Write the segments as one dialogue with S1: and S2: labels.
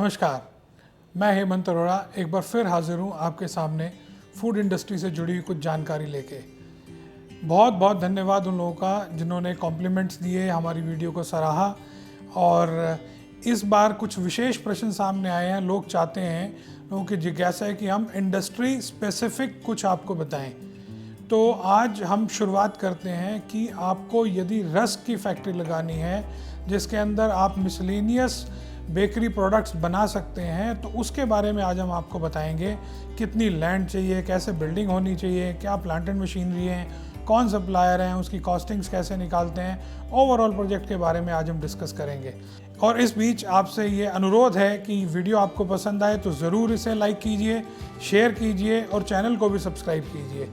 S1: नमस्कार, मैं हेमंत अरोड़ा एक बार फिर हाजिर हूँ आपके सामने फूड इंडस्ट्री से जुड़ी हुई कुछ जानकारी लेके। बहुत बहुत धन्यवाद उन लोगों का जिन्होंने कॉम्प्लीमेंट्स दिए, हमारी वीडियो को सराहा। और इस बार कुछ विशेष प्रश्न सामने आए हैं। लोग चाहते हैं, लोगों की जिज्ञासा है कि हम इंडस्ट्री स्पेसिफिक कुछ आपको बताएं। तो आज हम शुरुआत करते हैं कि आपको यदि रस्क की फैक्ट्री लगानी है जिसके अंदर आप मिसलेनियस बेकरी प्रोडक्ट्स बना सकते हैं, तो उसके बारे में आज हम आपको बताएंगे। कितनी लैंड चाहिए, कैसे बिल्डिंग होनी चाहिए, क्या प्लांट एंड मशीनरी हैं, कौन सप्लायर हैं, उसकी कॉस्टिंग्स कैसे निकालते हैं, ओवरऑल प्रोजेक्ट के बारे में आज हम डिस्कस करेंगे। और इस बीच आपसे ये अनुरोध है कि वीडियो आपको पसंद आए तो ज़रूर इसे लाइक कीजिए, शेयर कीजिए और चैनल को भी सब्सक्राइब कीजिए।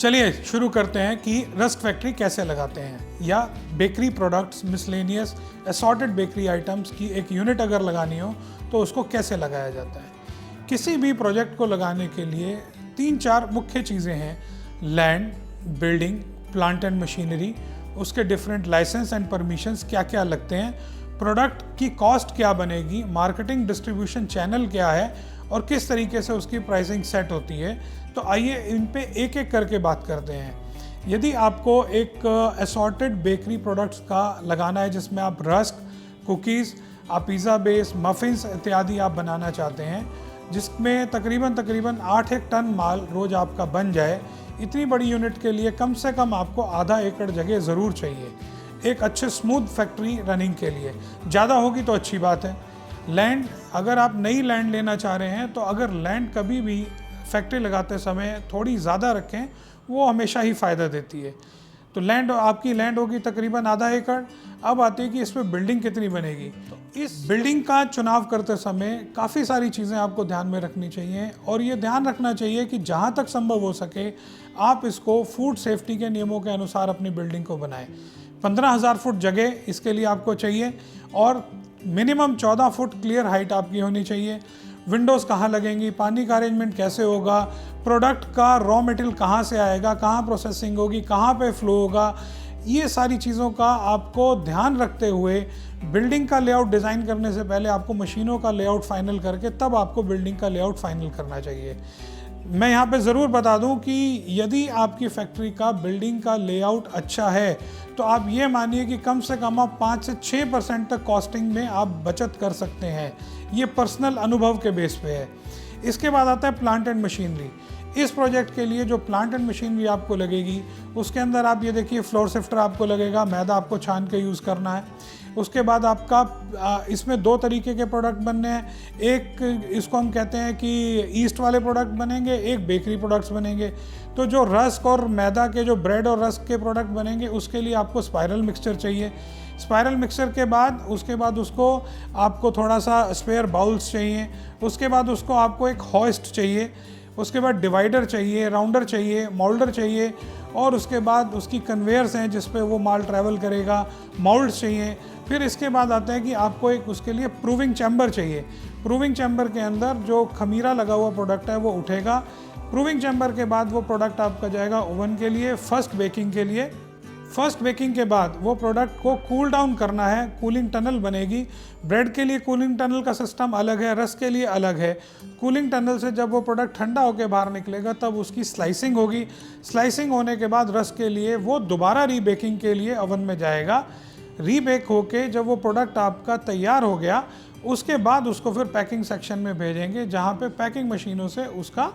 S1: चलिए शुरू करते हैं कि रस्क फैक्ट्री कैसे लगाते हैं, या bakery products, miscellaneous assorted bakery items की एक यूनिट अगर लगानी हो तो उसको कैसे लगाया जाता है। किसी भी प्रोजेक्ट को लगाने के लिए 3-4 मुख्य चीज़ें हैं: land, building, plant and machinery, उसके डिफरेंट लाइसेंस एंड परमिशंस क्या क्या लगते हैं, प्रोडक्ट की कॉस्ट क्या बनेगी, मार्केटिंग डिस्ट्रीब्यूशन चैनल क्या है और किस तरीके से उसकी प्राइसिंग सेट होती है। तो आइए इन पे एक एक करके बात करते हैं। यदि आपको एक असॉर्टेड बेकरी प्रोडक्ट्स का लगाना है जिसमें आप रस्क, कुकीज़, आप पिज़्ज़ा बेस, मफ़िन्स इत्यादि आप बनाना चाहते हैं, जिसमें तकरीबन 8 टन माल रोज़ आपका बन जाए, इतनी बड़ी यूनिट के लिए कम से कम आपको आधा एकड़ जगह ज़रूर चाहिए एक अच्छे स्मूथ फैक्ट्री रनिंग के लिए। ज़्यादा होगी तो अच्छी बात है। लैंड, अगर आप नई लैंड लेना चाह रहे हैं तो अगर लैंड कभी भी फैक्ट्री लगाते समय थोड़ी ज़्यादा रखें, वो हमेशा ही फ़ायदा देती है। तो लैंड, आपकी लैंड होगी तकरीबन आधा एकड़। अब आती है कि इसमें बिल्डिंग कितनी बनेगी। तो इस बिल्डिंग का चुनाव करते समय काफ़ी सारी चीज़ें आपको ध्यान में रखनी चाहिए, और ये ध्यान रखना चाहिए कि जहाँ तक संभव हो सके आप इसको फूड सेफ्टी के नियमों के अनुसार अपनी बिल्डिंग को बनाएं। 15,000 फुट जगह इसके लिए आपको चाहिए, और मिनिमम 14 फुट क्लियर हाइट आपकी होनी चाहिए। विंडोज़ कहाँ लगेंगी, पानी का अरेंजमेंट कैसे होगा, प्रोडक्ट का रॉ मटेरियल कहाँ से आएगा, कहाँ प्रोसेसिंग होगी, कहाँ पे फ्लो होगा, ये सारी चीज़ों का आपको ध्यान रखते हुए बिल्डिंग का लेआउट डिज़ाइन करने से पहले आपको मशीनों का लेआउट फाइनल करके तब आपको बिल्डिंग का लेआउट फाइनल करना चाहिए। मैं यहाँ पे ज़रूर बता दूँ कि यदि आपकी फैक्ट्री का बिल्डिंग का लेआउट अच्छा है तो आप ये मानिए कि कम से कम आप 5 से 6% तक कॉस्टिंग में आप बचत कर सकते हैं। ये पर्सनल अनुभव के बेस पे है। इसके बाद आता है प्लांट एंड मशीनरी। इस प्रोजेक्ट के लिए जो प्लांट एंड मशीनरी आपको लगेगी, उसके अंदर आप ये देखिए, फ्लोर सिफ्टर आपको लगेगा, मैदा आपको छान के यूज़ करना है। उसके बाद आपका इसमें 2 तरीके के प्रोडक्ट बनने हैं। एक, इसको हम कहते हैं कि ईस्ट वाले प्रोडक्ट बनेंगे, एक बेकरी प्रोडक्ट्स बनेंगे। तो जो रस्क और मैदा के, जो ब्रेड और रस्क के प्रोडक्ट बनेंगे, उसके लिए आपको स्पाइरल मिक्सचर चाहिए। स्पाइरल मिक्सचर के बाद उसके बाद उसको आपको थोड़ा सा स्पेयर बाउल्स चाहिए। उसके बाद उसको आपको एक हॉइस्ट चाहिए। उसके बाद डिवाइडर चाहिए, राउंडर चाहिए, मोल्डर चाहिए, और उसके बाद उसकी कन्वेयर्स हैं जिस पे वो माल ट्रैवल करेगा, मोल्ड्स चाहिए। फिर इसके बाद आता है कि आपको एक उसके लिए प्रूविंग चैम्बर चाहिए। प्रूविंग चैम्बर के अंदर जो खमीरा लगा हुआ प्रोडक्ट है वो उठेगा। प्रूविंग चैम्बर के बाद वो प्रोडक्ट आपका जाएगा ओवन के लिए, फर्स्ट बेकिंग के लिए। फर्स्ट बेकिंग के बाद वो प्रोडक्ट को कूल डाउन करना है, कूलिंग टनल बनेगी। ब्रेड के लिए कूलिंग टनल का सिस्टम अलग है, रस्क के लिए अलग है। कूलिंग टनल से जब वो प्रोडक्ट ठंडा होकर बाहर निकलेगा तब उसकी स्लाइसिंग होगी। स्लाइसिंग होने के बाद रस्क के लिए वो दोबारा रीबेकिंग के लिए ओवन में जाएगा। रीबेक होके जब वो प्रोडक्ट आपका तैयार हो गया, उसके बाद उसको फिर पैकिंग सेक्शन में भेजेंगे, जहाँ पे पैकिंग मशीनों से उसका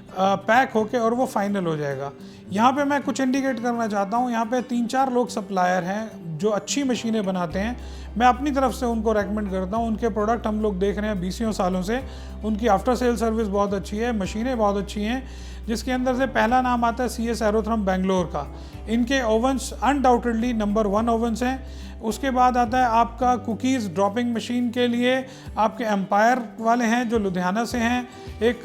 S1: पैक होके और वो फाइनल हो जाएगा। यहाँ पे मैं कुछ इंडिकेट करना चाहता हूँ। यहाँ पे 3-4 लोग सप्लायर हैं जो अच्छी मशीनें बनाते हैं। मैं अपनी तरफ से उनको रेकमेंड करता हूँ। उनके प्रोडक्ट हम लोग देख रहे हैं 20 सालों से। उनकी आफ्टर सेल सर्विस बहुत अच्छी है, मशीनें बहुत अच्छी हैं। जिसके अंदर से पहला नाम आता है CS एरोथर्म बेंगलोर का। इनके ओवंस अनडाउटेडली नंबर 1 ओवंस हैं। उसके बाद आता है आपका कुकीज़ ड्रॉपिंग मशीन के लिए आपके एम्पायर वाले हैं जो लुधियाना से हैं। एक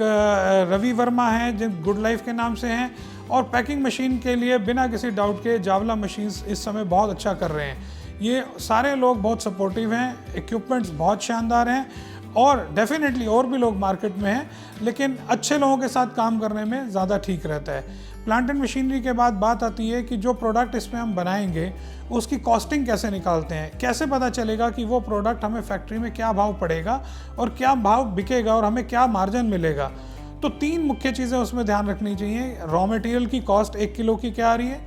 S1: रवि वर्मा हैं जो गुड लाइफ के नाम से हैं। और पैकिंग मशीन के लिए बिना किसी डाउट के जावला मशीन्स इस समय बहुत अच्छा कर रहे हैं। ये सारे लोग बहुत सपोर्टिव हैं, इक्विपमेंट्स बहुत शानदार हैं, और डेफिनेटली और भी लोग मार्केट में हैं, लेकिन अच्छे लोगों के साथ काम करने में ज़्यादा ठीक रहता है। प्लांट एंड मशीनरी के बाद बात आती है कि जो प्रोडक्ट इसमें हम बनाएंगे उसकी कॉस्टिंग कैसे निकालते हैं, कैसे पता चलेगा कि वो प्रोडक्ट हमें फैक्ट्री में क्या भाव पड़ेगा और क्या भाव बिकेगा और हमें क्या मार्जिन मिलेगा। तो 3 मुख्य चीज़ें उसमें ध्यान रखनी चाहिए। रॉ मटेरियल की कॉस्ट 1 किलो की क्या आ रही है,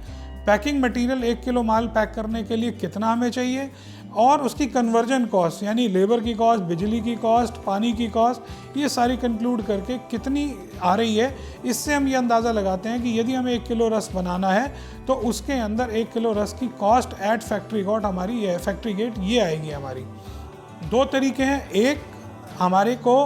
S1: पैकिंग मटेरियल 1 किलो माल पैक करने के लिए कितना हमें चाहिए, और उसकी कन्वर्जन कॉस्ट यानी लेबर की कॉस्ट, बिजली की कॉस्ट, पानी की कॉस्ट, ये सारी कंक्लूड करके कितनी आ रही है। इससे हम ये अंदाज़ा लगाते हैं कि यदि हमें 1 किलो रस बनाना है तो उसके अंदर 1 किलो रस की कॉस्ट एट फैक्ट्री गेट ये आएगी हमारी। 2 तरीके हैं, एक हमारे को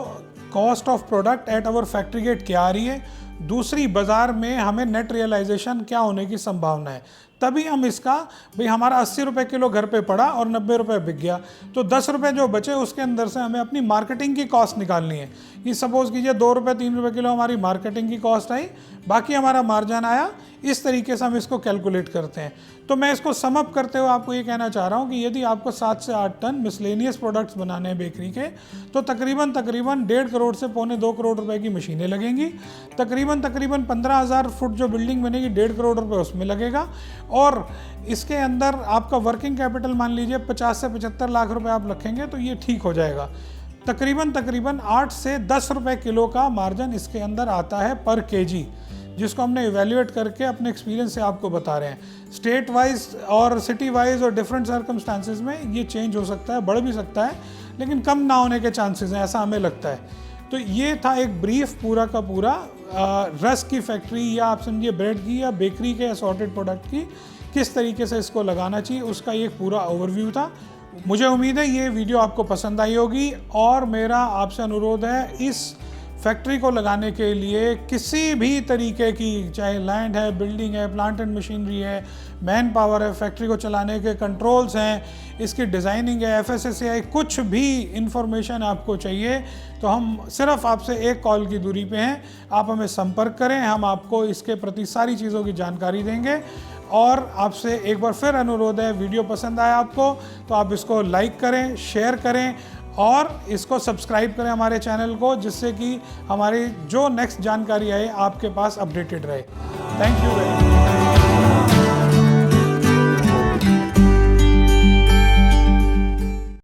S1: cost of product at our factory gate क्या आ रही है, दूसरी बाज़ार में हमें नेट रियलाइजेशन क्या होने की संभावना है। तभी हम इसका भाई हमारा 80 रुपये किलो घर पे पड़ा और 90 रुपये बिक गया, तो 10 रुपये जो बचे उसके अंदर से हमें अपनी मार्केटिंग की कॉस्ट निकालनी है। कि सपोज़ कीजिए 2 रुपये 3 रुपये किलो हमारी मार्केटिंग की कॉस्ट आई, बाकी हमारा मार्जिन आया। इस तरीके से हम इसको कैलकुलेट करते हैं। तो मैं इसको सम अप करते हुए आपको ये कहना चाह रहा हूँ कि यदि आपको 7 से 8 टन मिसलेनियस प्रोडक्ट्स बनाने हैं बेकरी के, तो तकरीबन 1.5 करोड़ से 2.25 करोड़ रुपए की मशीनें लगेंगी। तकरीबन 15,000 फुट जो बिल्डिंग बनेगी 1.5 करोड़ रुपए उसमें लगेगा। और इसके अंदर आपका वर्किंग कैपिटल मान लीजिए 50 से 75 लाख रुपए आप रखेंगे तो ये ठीक हो जाएगा। तकरीबन 8 से 10 रुपए किलो का मार्जिन इसके अंदर आता है पर केजी, जिसको हमने इवेल्युएट करके अपने एक्सपीरियंस से आपको बता रहे हैं। स्टेट वाइज और सिटी वाइज और डिफरेंट सर्कमस्टांसेस में ये चेंज हो सकता है, बढ़ भी सकता है, लेकिन कम ना होने के चांसेस हैं, ऐसा हमें लगता है। तो ये था एक ब्रीफ पूरा का पूरा रस की फैक्ट्री या आप समझिए ब्रेड की या बेकरी के असॉर्टेड प्रोडक्ट की किस तरीके से इसको लगाना चाहिए, उसका ये पूरा ओवरव्यू था। मुझे उम्मीद है ये वीडियो आपको पसंद आई होगी, और मेरा आपसे अनुरोध है इस फैक्ट्री को लगाने के लिए किसी भी तरीके की, चाहे लैंड है, बिल्डिंग है, प्लांट एंड मशीनरी है, मैन पावर है, फैक्ट्री को चलाने के कंट्रोल्स हैं, इसकी डिज़ाइनिंग है, FSSAI, कुछ भी इंफॉर्मेशन आपको चाहिए तो हम सिर्फ आपसे एक कॉल की दूरी पे हैं। आप हमें संपर्क करें, हम आपको इसके प्रति सारी चीज़ों की जानकारी देंगे। और आपसे एक बार फिर अनुरोध है, वीडियो पसंद आया आपको तो आप इसको लाइक करें, शेयर करें और इसको सब्सक्राइब करें हमारे चैनल को, जिससे कि हमारी जो नेक्स्ट जानकारी आए आपके पास अपडेटेड रहे। Thank you very much.